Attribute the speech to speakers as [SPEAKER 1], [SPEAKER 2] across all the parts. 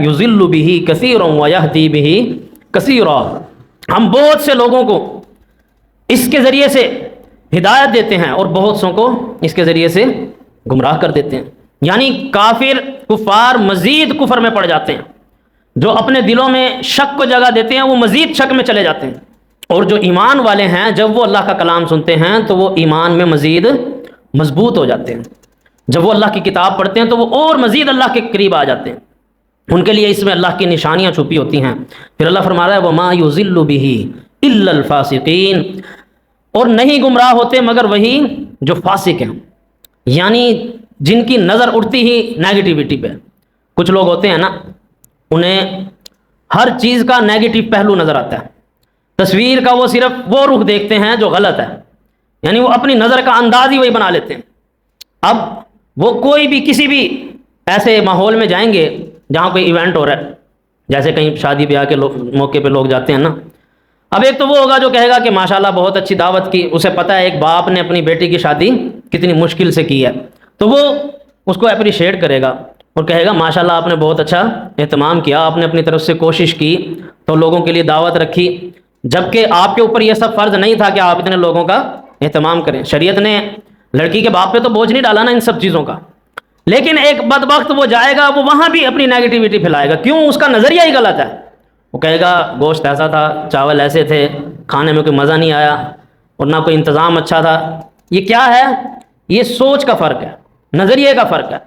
[SPEAKER 1] یضل بہ کثیرا ویہدی بہ کثیرا، ہم بہت سے لوگوں کو اس کے ذریعے سے ہدایت دیتے ہیں اور بہت سوں کو اس کے ذریعے سے گمراہ کر دیتے ہیں۔ یعنی کافر کفار مزید کفر میں پڑ جاتے ہیں، جو اپنے دلوں میں شک کو جگہ دیتے ہیں وہ مزید شک میں چلے جاتے ہیں، اور جو ایمان والے ہیں جب وہ اللہ کا کلام سنتے ہیں تو وہ ایمان میں مزید مضبوط ہو جاتے ہیں، جب وہ اللہ کی کتاب پڑھتے ہیں تو وہ اور مزید اللہ کے قریب آ جاتے ہیں، ان کے لیے اس میں اللہ کی نشانیاں چھپی ہوتی ہیں۔ پھر اللہ فرما رہا ہے وَمَا يُضِلُّ بِهِ إِلَّا الْفَاسِقِينَ، اور نہیں گمراہ ہوتے مگر وہی جو فاسق ہیں، یعنی جن کی نظر اٹھتی ہی نیگیٹیوٹی پہ۔ کچھ لوگ ہوتے ہیں نا، انہیں ہر چیز کا نیگیٹو پہلو نظر آتا ہے، تصویر کا وہ صرف وہ رخ دیکھتے ہیں جو غلط ہے، یعنی وہ اپنی نظر کا انداز ہی وہی بنا لیتے ہیں۔ اب وہ کوئی بھی کسی بھی ایسے ماحول میں جائیں گے جہاں کوئی ایونٹ ہو رہا ہے، جیسے کہیں شادی بیاہ کے موقع پہ لوگ جاتے ہیں نا، اب ایک تو وہ ہوگا جو کہے گا کہ ماشاءاللہ بہت اچھی دعوت کی، اسے پتہ ہے ایک باپ نے اپنی بیٹی کی شادی کتنی مشکل سے کی ہے، تو وہ اس کو اپریشیٹ کرے گا اور کہے گا ماشاءاللہ آپ نے بہت اچھا اہتمام کیا، آپ نے اپنی طرف سے کوشش کی تو لوگوں کے لیے دعوت رکھی، جبکہ آپ کے اوپر یہ سب فرض نہیں تھا کہ آپ اتنے لوگوں کا اہتمام کریں۔ شریعت نے لڑکی کے باپ پہ تو بوجھ نہیں ڈالا نا ان سب چیزوں کا، لیکن ایک بدبخت وہ جائے گا، وہ وہاں بھی اپنی نیگیٹیوٹی پھیلائے گا، کیوں؟ اس کا نظریہ ہی غلط ہے۔ وہ کہے گا گوشت ایسا تھا، چاول ایسے تھے، کھانے میں کوئی مزہ نہیں آیا اور نہ کوئی انتظام اچھا تھا۔ یہ کیا ہے؟ یہ سوچ کا فرق ہے، نظریے کا فرق ہے۔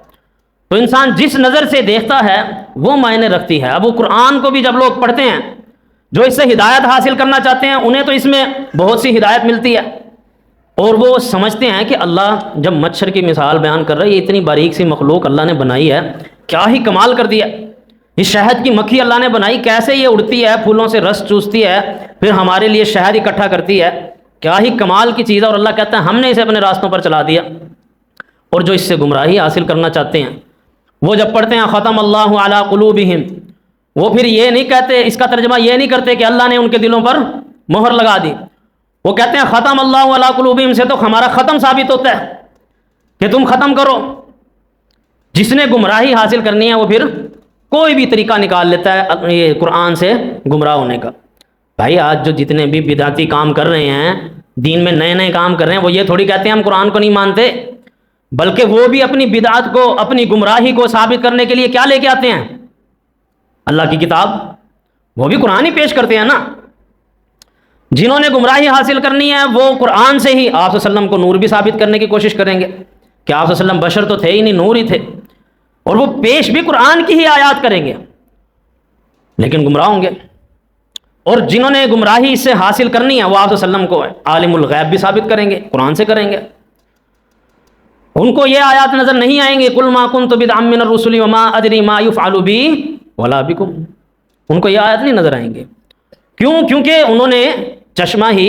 [SPEAKER 1] تو انسان جس نظر سے دیکھتا ہے وہ معنی رکھتی ہے۔ اب وہ قرآن کو بھی جب لوگ پڑھتے ہیں جو اس سے ہدایت حاصل کرنا چاہتے ہیں، انہیں تو اس میں بہت سی ہدایت ملتی ہے، اور وہ سمجھتے ہیں کہ اللہ جب مچھر کی مثال بیان کر رہا ہے، یہ اتنی باریک سی مخلوق اللہ نے بنائی ہے، کیا ہی کمال کر دیا۔ یہ شہد کی مکھی اللہ نے بنائی، کیسے یہ اڑتی ہے، پھولوں سے رس چوستی ہے، پھر ہمارے لیے شہد اکٹھا کرتی ہے، کیا ہی کمال کی چیز ہے۔ اور اللہ کہتا ہے ہم نے اسے اپنے راستوں پر چلا دیا۔ اور جو اس سے گمراہی حاصل کرنا چاہتے ہیں وہ جب پڑھتے ہیں ختم اللہ علی قلوبہم، وہ پھر یہ نہیں کہتے، اس کا ترجمہ یہ نہیں کرتے کہ اللہ نے ان کے دلوں پر مہر لگا دی، وہ کہتے ہیں ختم اللہ علی قلوبہم سے تو ہمارا ختم ثابت ہوتا ہے کہ تم ختم کرو۔ جس نے گمراہی حاصل کرنی ہے وہ پھر کوئی بھی طریقہ نکال لیتا ہے یہ قرآن سے گمراہ ہونے کا۔ بھائی آج جو جتنے بھی بدعتی کام کر رہے ہیں، دین میں نئے نئے کام کر رہے ہیں، وہ یہ تھوڑی کہتے ہیں ہم قرآن کو نہیں مانتے، بلکہ وہ بھی اپنی بدعت کو، اپنی گمراہی کو ثابت کرنے کے لیے کیا لے کے آتے ہیں؟ اللہ کی کتاب، وہ بھی قرآن ہی پیش کرتے ہیں نا۔ جنہوں نے گمراہی حاصل کرنی ہے وہ قرآن سے ہی آپ صلی اللہ علیہ وسلم کو نور بھی ثابت کرنے کی کوشش کریں گے کہ آپ صلی اللہ علیہ وسلم بشر تو تھے ہی نہیں، نور ہی تھے، اور وہ پیش بھی قرآن کی ہی آیات کریں گے، لیکن گمراہ ہوں گے۔ اور جنہوں نے گمراہی اس سے حاصل کرنی ہے وہ آپ صلی اللہ علیہ وسلم کو عالم الغیب بھی ثابت کریں گے، قرآن سے کریں گے۔ ان کو یہ آیات نظر نہیں آئیں گے قل ما کنت بدعا من الرسل وما ادری ما يفعل بی ولا بکم، ان کو یہ آیات نہیں نظر آئیں گے۔ کیوں؟ کیونکہ انہوں نے چشمہ ہی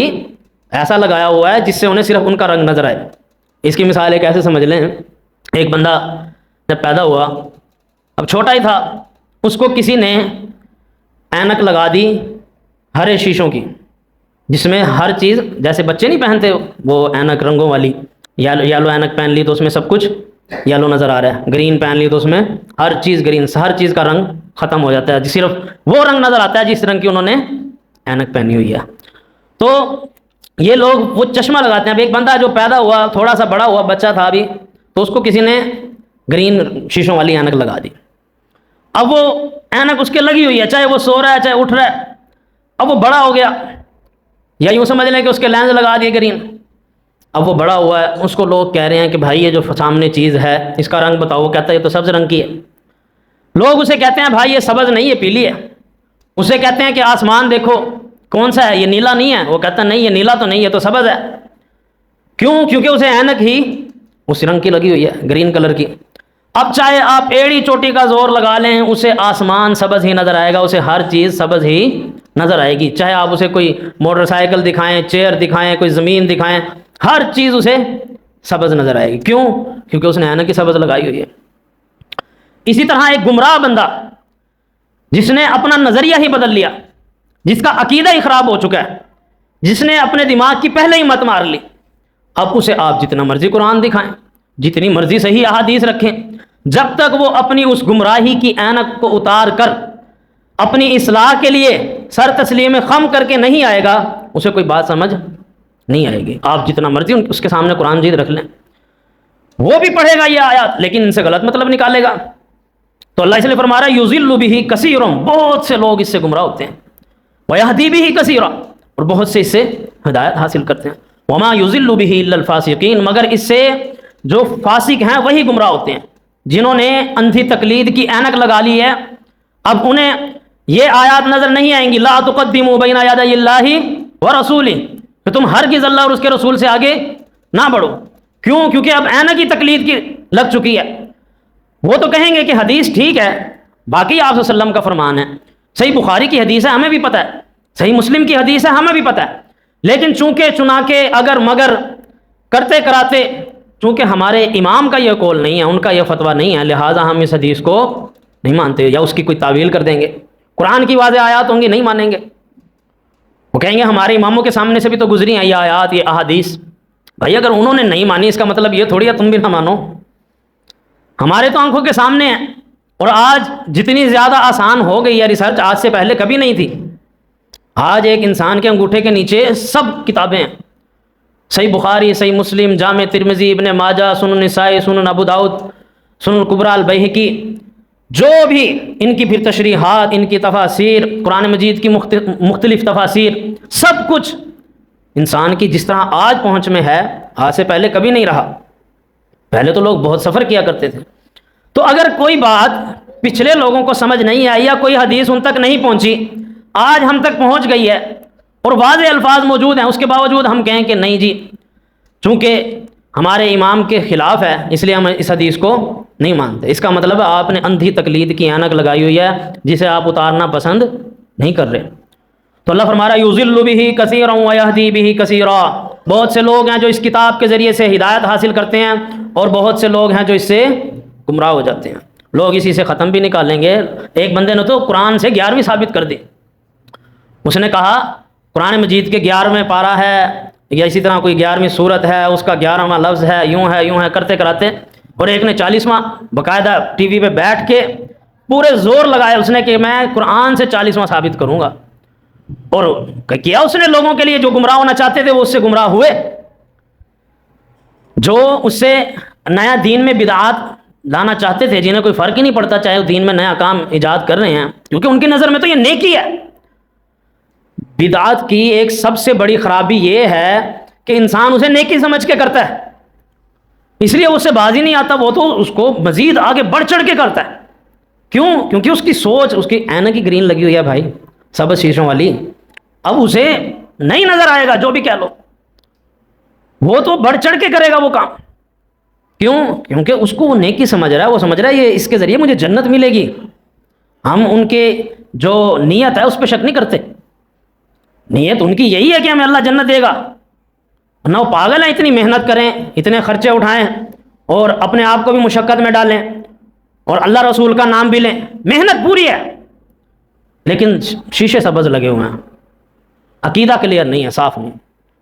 [SPEAKER 1] ایسا لگایا ہوا ہے جس سے انہیں صرف ان کا رنگ نظر آئے۔ اس کی مثال ایک ایسے سمجھ لیں، ایک بندہ جب پیدا ہوا، اب چھوٹا ہی تھا، اس کو کسی نے اینک لگا دی ہرے شیشوں کی، جس میں ہر چیز، جیسے بچے نہیں پہنتے وہ اینک رنگوں والی، یلو اینک پہن لی تو اس میں سب کچھ یلو نظر آ رہا ہے، گرین پہن لی تو اس میں ہر چیز گرین، ہر چیز کا رنگ ختم ہو جاتا ہے، صرف وہ رنگ نظر آتا ہے جس رنگ کی انہوں نے اینک پہنی ہوئی ہے۔ تو یہ لوگ وہ چشمہ لگاتے ہیں۔ اب ایک بندہ جو پیدا ہوا، تھوڑا سا بڑا ہوا بچہ تھا ابھی، تو اس کو کسی نے گرین شیشوں والی اینک لگا دی۔ اب وہ اینک اس کے لگی ہوئی ہے، چاہے وہ سو رہا ہے چاہے اٹھ رہا ہے۔ اب وہ بڑا ہو گیا، یا یوں سمجھ لیں کہ اس کے لینس لگا دیے گرین۔ اب وہ بڑا ہوا ہے، اس کو لوگ کہہ رہے ہیں کہ بھائی یہ جو سامنے چیز ہے اس کا رنگ بتاؤ، وہ کہتا ہے یہ تو سبز رنگ کی ہے۔ لوگ اسے کہتے ہیں بھائی یہ سبز نہیں، یہ پیلی ہے۔ اسے کہتے ہیں کہ آسمان دیکھو کون سا ہے، یہ نیلا نہیں ہے، وہ کہتا ہے نہیں یہ نیلا تو نہیں، یہ تو سبز ہے۔ کیوں؟ کیونکہ اسے اینک ہی اس رنگ کی لگی ہوئی ہے، گرین کلر کی۔ اب چاہے آپ ایڑی چوٹی کا زور لگا لیں، اسے آسمان سبز ہی نظر آئے گا، اسے ہر چیز سبز ہی نظر آئے گی، چاہے آپ اسے کوئی موٹر سائیکل دکھائیں، چیئر دکھائیں، کوئی زمین دکھائیں، ہر چیز اسے سبز نظر آئے گی۔ کیوں؟ کیونکہ اس نے اینک ہی سبز لگائی ہوئی ہے۔ اسی طرح ایک گمراہ بندہ جس نے اپنا نظریہ ہی بدل لیا، جس کا عقیدہ ہی خراب ہو چکا ہے، جس نے اپنے دماغ کی پہلے ہی مت مار لی، اب اسے آپ جتنا مرضی قرآن دکھائیں، جتنی مرضی صحیح احادیث رکھیں، جب تک وہ اپنی اس گمراہی کی اینک کو اتار کر اپنی اصلاح کے لیے سر تسلیم خم کر کے نہیں آئے گا، اسے کوئی بات سمجھ نہیں آئے گی۔ آپ جتنا مرضی اس کے سامنے قرآن مجید رکھ لیں، وہ بھی پڑھے گا یہ آیات لیکن ان سے غلط مطلب نکالے گا۔ تو اللہ اس لیے فرما رہا ہے یضل بہ کثیر، بہت سے لوگ اس سے گمراہ ہوتے ہیں، ویہدی بہ کثیر، اور بہت سے اس سے ہدایت حاصل کرتے ہیں۔ وما یضل بہ الا الفاسقین، مگر اس سے جو فاسق ہیں وہی گمراہ ہوتے ہیں، جنہوں نے اندھی تقلید کی اینک لگا لی ہے۔ اب انہیں یہ آیات نظر نہیں آئیں گی، لا تقدموا بین یدی اللہ ورسولہ، کہ تم ہرگز اللہ اور اس کے رسول سے آگے نہ بڑھو۔ کیوں؟ کیونکہ اب اینک کی تقلید کی لگ چکی ہے۔ وہ تو کہیں گے کہ حدیث ٹھیک ہے، باقی آپ صلی اللہ علیہ وسلم کا فرمان ہے، صحیح بخاری کی حدیث ہے ہمیں بھی پتہ ہے، صحیح مسلم کی حدیث ہے ہمیں بھی پتہ ہے، لیکن چونکہ چنا کے اگر مگر کرتے کراتے، چونکہ ہمارے امام کا یہ قول نہیں ہے، ان کا یہ فتویٰ نہیں ہے، لہٰذا ہم اس حدیث کو نہیں مانتے، یا اس کی کوئی تعویل کر دیں گے۔ قرآن کی واضح آیات ہوں گی نہیں مانیں گے، وہ کہیں گے ہمارے اماموں کے سامنے سے بھی تو گزری ہیں یہ آیات، یہ احادیث۔ بھائی اگر انہوں نے نہیں مانی اس کا مطلب یہ تھوڑی ہے تم بھی نہ مانو، ہمارے تو آنکھوں کے سامنے ہیں۔ اور آج جتنی زیادہ آسان ہو گئی ہے ریسرچ، آج سے پہلے کبھی نہیں تھی۔ آج ایک انسان کے انگوٹھے کے نیچے سب کتابیں ہیں، صحیح بخاری، صحیح مسلم، جامع ترمذی، ابن ماجہ، سنن نسائی، سنن ابو داؤد، سنن الکبریٰ البیہقی، جو بھی ان کی پھر تشریحات، ان کی تفاسیر، قرآن مجید کی مختلف تفاسیر، سب کچھ انسان کی جس طرح آج پہنچ میں ہے، آج سے پہلے کبھی نہیں رہا۔ پہلے تو لوگ بہت سفر کیا کرتے تھے۔ تو اگر کوئی بات پچھلے لوگوں کو سمجھ نہیں آئی یا کوئی حدیث ان تک نہیں پہنچی، آج ہم تک پہنچ گئی ہے اور واضح الفاظ موجود ہیں، اس کے باوجود ہم کہیں کہ نہیں جی چونکہ ہمارے امام کے خلاف ہے اس لیے ہم اس حدیث کو نہیں مانتے، اس کا مطلب ہے آپ نے اندھی تقلید کی اینک لگائی ہوئی ہے جسے آپ اتارنا پسند نہیں کر رہے۔ تو اللہ فرما رہا ہے یضل بہ کثیرا ویہدی بہ کثیرا، بہت سے لوگ ہیں جو اس کتاب کے ذریعے سے ہدایت حاصل کرتے ہیں اور بہت سے لوگ ہیں جو اس سے گمراہ ہو جاتے ہیں۔ لوگ اسی سے ختم بھی نکالیں گے۔ ایک بندے نے تو قرآن سے 11ویں ثابت کر دی، اس نے کہا قرآن مجید کے 11ویں پارہ ہے یا اسی طرح کوئی 11ویں سورت ہے، اس کا 11واں لفظ ہے، یوں ہے کرتے کراتے، اور ایک نے 40واں باقاعدہ ٹی وی پہ بیٹھ کے پورے زور لگایا اس نے کہ میں قرآن سے 40واں ثابت کروں گا، اور کیا اس نے لوگوں کے لیے جو گمراہ ہونا چاہتے تھے وہ اس سے گمراہ ہوئے، جو اس سے نیا دین میں بدعات لانا چاہتے تھے، جنہیں کوئی فرق ہی نہیں پڑتا چاہے وہ دین میں نیا کام ایجاد کر رہے ہیں، کیونکہ ان کی نظر میں تو یہ نیکی ہے۔ بدعات کی ایک سب سے بڑی خرابی یہ ہے کہ انسان اسے نیکی سمجھ کے کرتا ہے، اس لیے اس سے باز ہی نہیں آتا، وہ تو اس کو مزید آگے بڑھ چڑھ کے کرتا ہے۔ کیوں؟ کیونکہ اس کی سوچ، اس کی اینک کی گرین لگی ہوئی ہے بھائی، سب شیشوں والی، اب اسے نہیں نظر آئے گا جو بھی کہہ لو، وہ تو بڑھ چڑھ کے کرے گا وہ کام۔ کیوں؟ کیونکہ اس کو وہ نیکی سمجھ رہا ہے، وہ سمجھ رہا ہے یہ اس کے ذریعے مجھے جنت ملے گی۔ ہم ان کے جو نیت ہے اس پہ شک نہیں کرتے، نیت ان کی یہی ہے کہ ہمیں اللہ جنت دے گا، نہ وہ پاگل ہیں اتنی محنت کریں، اتنے خرچے اٹھائیں اور اپنے آپ کو بھی مشقت میں ڈالیں اور اللہ رسول کا نام بھی لیں، محنت پوری ہے لیکن شیشے سبز لگے ہوئے ہیں، عقیدہ کلیئر نہیں ہے، صاف نہیں۔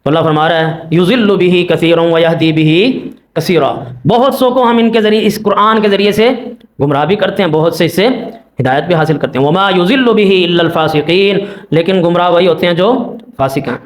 [SPEAKER 1] تو اللہ فرما رہا ہے یضل بہ کثیرا ویہدی بہ کثیرا، بہت سو کو ہم ان کے ذریعے، اس قرآن کے ذریعے سے گمراہ بھی کرتے ہیں، بہت سے اس سے ہدایت بھی حاصل کرتے ہیں۔ وما یضل بہ الا الفاسقین، لیکن گمراہ وہی ہوتے ہیں جو فاسق ہیں۔